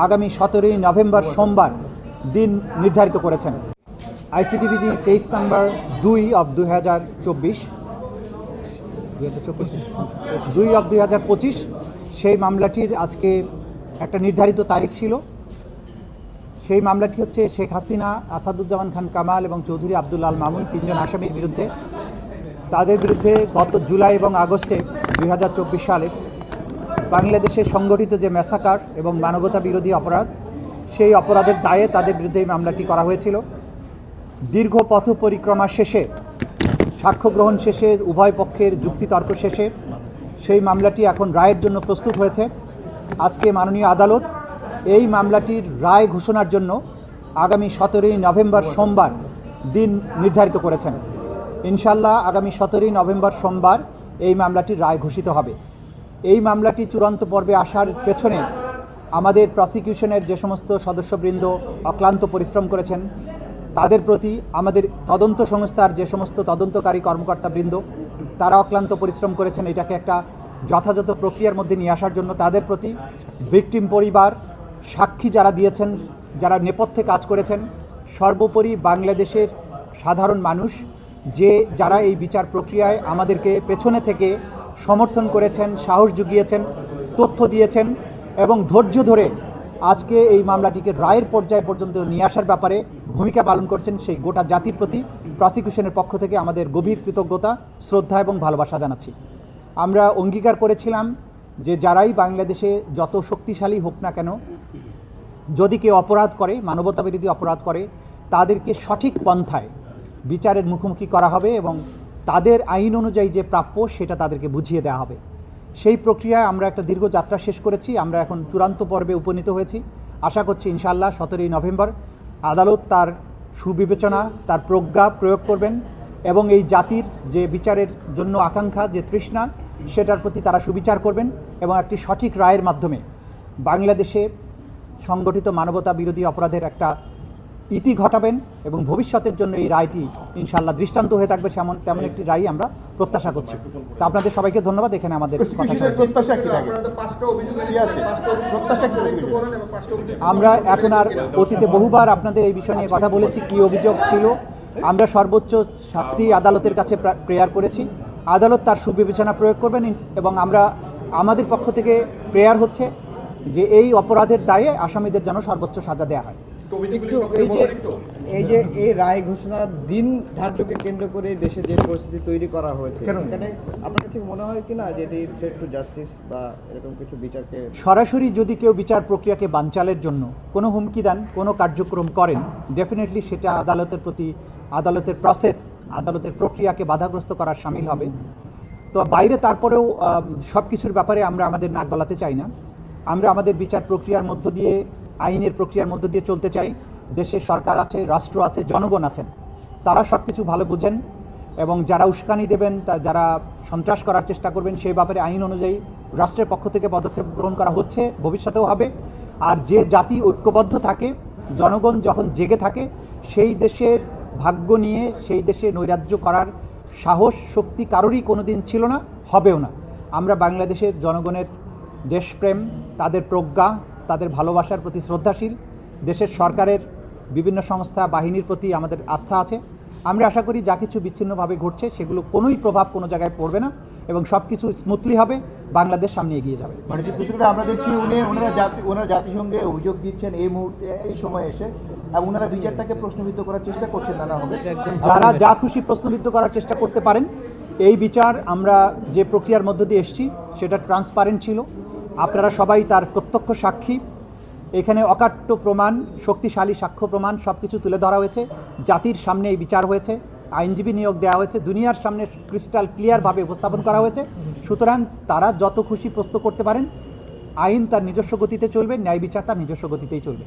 আগামী 17ই নভেম্বর সোমবার দিন নির্ধারিত করেছেন। আইসিটিবিজি কেস নাম্বার 2/2025 সেই মামলাটির আজকে একটা নির্ধারিত তারিখ ছিল। সেই মামলাটি হচ্ছে শেখ হাসিনা, আসাদুজ্জামান খান কামাল এবং চৌধুরী আব্দুল আল মামুন তিনজন আসামির বিরুদ্ধে। তাদের বিরুদ্ধে গত জুলাই এবং আগস্টে 2024 সালে বাংলাদেশে সংগঠিত যে ম্যাসাকার এবং মানবতা বিরোধী অপরাধ, সেই অপরাধের দায়ে তাদের বিরুদ্ধে এই মামলাটি করা হয়েছিল। দীর্ঘ পথ পরিক্রমা শেষে, সাক্ষ্য গ্রহণ শেষে, উভয় পক্ষের যুক্তিতর্ক শেষে সেই মামলাটি এখন রায়ের জন্য প্রস্তুত হয়েছে। আজকে মাননীয় আদালত এই মামলাটির রায় ঘোষণার জন্য আগামী 17ই নভেম্বর সোমবার দিন নির্ধারিত করেছেন। ইনশাল্লাহ আগামী 17ই নভেম্বর সোমবার এই মামলাটির রায় ঘোষিত হবে। এই মামলাটি চূড়ান্ত পর্বে আসার পেছনে আমাদের প্রসিকিউশনের যে সমস্ত সদস্যবৃন্দ অক্লান্ত পরিশ্রম করেছেন, তাদের প্রতি আমাদের তদন্ত সংস্থার যে সমস্ত তদন্তকারী কর্মকর্তাবৃন্দ তারা অক্লান্ত পরিশ্রম করেছেন এটাকে একটা যথাযথ প্রক্রিয়ার মধ্যে নিয়ে আসার জন্য, তাদের প্রতি ভিকটিম পরিবার, সাক্ষী যারা দিয়েছেন, যারা নেপথ্যে কাজ করেছেন, সর্বোপরি বাংলাদেশের সাধারণ মানুষ যারা এই বিচার প্রক্রিয়ায় আমাদেরকে পেছনে থেকে সমর্থন করেছেন, সাহস জুগিয়েছেন, তথ্য দিয়েছেন এবং ধৈর্য ধরে আজকে এই মামলাটিকে রায়ের পর্যায় পর্যন্ত নিয়ে আসার ব্যাপারে ভূমিকা পালন করছেন, সেই গোটা জাতির প্রতি প্রসিকিউশনের পক্ষ থেকে আমাদের গভীর কৃতজ্ঞতা, শ্রদ্ধা এবং ভালোবাসা জানাচ্ছি। আমরা অঙ্গীকার করেছিলাম যে যারাই বাংলাদেশে যত শক্তিশালী হোক না কেন, যদি কেউ অপরাধ করে, মানবতা বিরোধী অপরাধ করে, তাদেরকে সঠিক পন্থায় বিচারের মুখোমুখি করা হবে এবং তাদের আইন অনুযায়ী যে প্রাপ্য সেটা তাদেরকে বুঝিয়ে দেওয়া হবে। সেই প্রক্রিয়ায় আমরা একটা দীর্ঘ যাত্রা শেষ করেছি। আমরা এখন চূড়ান্ত পর্বে উপনীত হয়েছি। আশা করছি ইনশাআল্লাহ 17ই নভেম্বর আদালত তার সুবিবেচনা, তার প্রজ্ঞা প্রয়োগ করবেন এবং এই জাতির যে বিচারের জন্য আকাঙ্ক্ষা, যে তৃষ্ণা, সেটার প্রতি তারা সুবিচার করবেন এবং একটি সঠিক রায়ের মাধ্যমে বাংলাদেশে সংগঠিত মানবতা বিরোধী অপরাধের একটা ইতি ঘটাবেন এবং ভবিষ্যতের জন্য এই রায়টি ইনশাআল্লাহ দৃষ্টান্ত হয়ে থাকবে তেমন একটি রায় আমরা প্রত্যাশা করছি। তা আপনাদের সবাইকে ধন্যবাদ। এখানে আমাদের আমরা এখন আর অতীতে বহুবার আপনাদের এই বিষয় নিয়ে কথা বলেছি, কী অভিযোগ ছিল। আমরা সর্বোচ্চ শাস্তি আদালতের কাছে প্রেয়ার করেছি। আদালত তার সুবিবেচনা প্রয়োগ করবেন এবং আমাদের পক্ষ থেকে প্রেয়ার হচ্ছে যে এই অপরাধের দায়ে আসামিদের যেন সর্বোচ্চ সাজা দেওয়া হয়। এই রায় ঘোষণার দিন ধার্যকে কেন্দ্র করে দেশে যে পরিস্থিতি তৈরি করা হয়েছে, এখানে আপনার কাছে মনে হয় কিনা যে এটি থ্রেট টু জাস্টিস বা এরকম কিছু বিচারকে সরাসরি যদি কেউ বিচার প্রক্রিয়াকে বানচালের জন্য কোনো হুমকি দেন, কোনো কার্যক্রম করেন, ডেফিনেটলি সেটা আদালতের প্রতি, আদালতের প্রসেস, আদালতের প্রক্রিয়াকে বাধাগ্রস্ত করার শামিল হবে। তো বাইরে তারপরেও সব কিছুর ব্যাপারে আমরা আমাদের নাক গলাতে চাই না। আমরা আমাদের বিচার প্রক্রিয়ার মধ্য দিয়ে, আইনের প্রক্রিয়ার মধ্য দিয়ে চলতে চাই। দেশে সরকার আছে, রাষ্ট্র আছে, জনগণ আছেন, তারা সব কিছু ভালো বুঝেন এবং যারা উস্কানি দেবেন, যারা সন্ত্রাস করার চেষ্টা করবেন, সেই ব্যাপারে আইন অনুযায়ী রাষ্ট্রের পক্ষ থেকে পদক্ষেপ গ্রহণ করা হচ্ছে, ভবিষ্যতেও হবে। আর যে জাতি ঐক্যবদ্ধ থাকে, জনগণ যখন জেগে থাকে, সেই দেশের ভাগ্য নিয়ে সেই দেশে নৈরাজ্য করার সাহস, শক্তি কারোরই কোনো দিন ছিল না, হবেও না। আমরা বাংলাদেশের জনগণের দেশপ্রেম, তাদের প্রজ্ঞা, তাদের ভালোবাসার প্রতি শ্রদ্ধাশীল। দেশের সরকারের বিভিন্ন সংস্থা, বাহিনীর প্রতি আমাদের আস্থা আছে। আমরা আশা করি যা কিছু বিচ্ছিন্নভাবে ঘটছে সেগুলো কোনোই প্রভাব কোনো জায়গায় পড়বে না এবং সব কিছু স্মুথলি হবে, বাংলাদেশ সামনে এগিয়ে যাবে। মানে যে পুত্রটা আমরা দেখছি ওনারা জাতিসংঘে অভিযোগ দিচ্ছেন এই মুহূর্তে, এই সময় এসে, এবং ওনারা বিচারটাকে প্রশ্নবিদ্ধ করার চেষ্টা করছেন নানাভাবে। যারা যা খুশি প্রশ্নবিদ্ধ করার চেষ্টা করতে পারেন। এই বিচার আমরা যে প্রক্রিয়ার মধ্য দিয়ে এসেছি সেটা ট্রান্সপারেন্ট ছিল। আপনারা সবাই তার প্রত্যক্ষ সাক্ষী। এখানে অকাট্য প্রমাণ, শক্তিশালী সাক্ষ্য প্রমাণ সব কিছু তুলে ধরা হয়েছে। জাতির সামনে এই বিচার হয়েছে, আইনজীবী নিয়োগ দেওয়া হয়েছে, দুনিয়ার সামনে ক্রিস্টাল ক্লিয়ারভাবে উপস্থাপন করা হয়েছে। সুতরাং তারা যত খুশি প্রশ্ন করতে পারেন। আইন তার নিজস্ব গতিতে চলবে, ন্যায় বিচার তার নিজস্ব গতিতেই চলবে।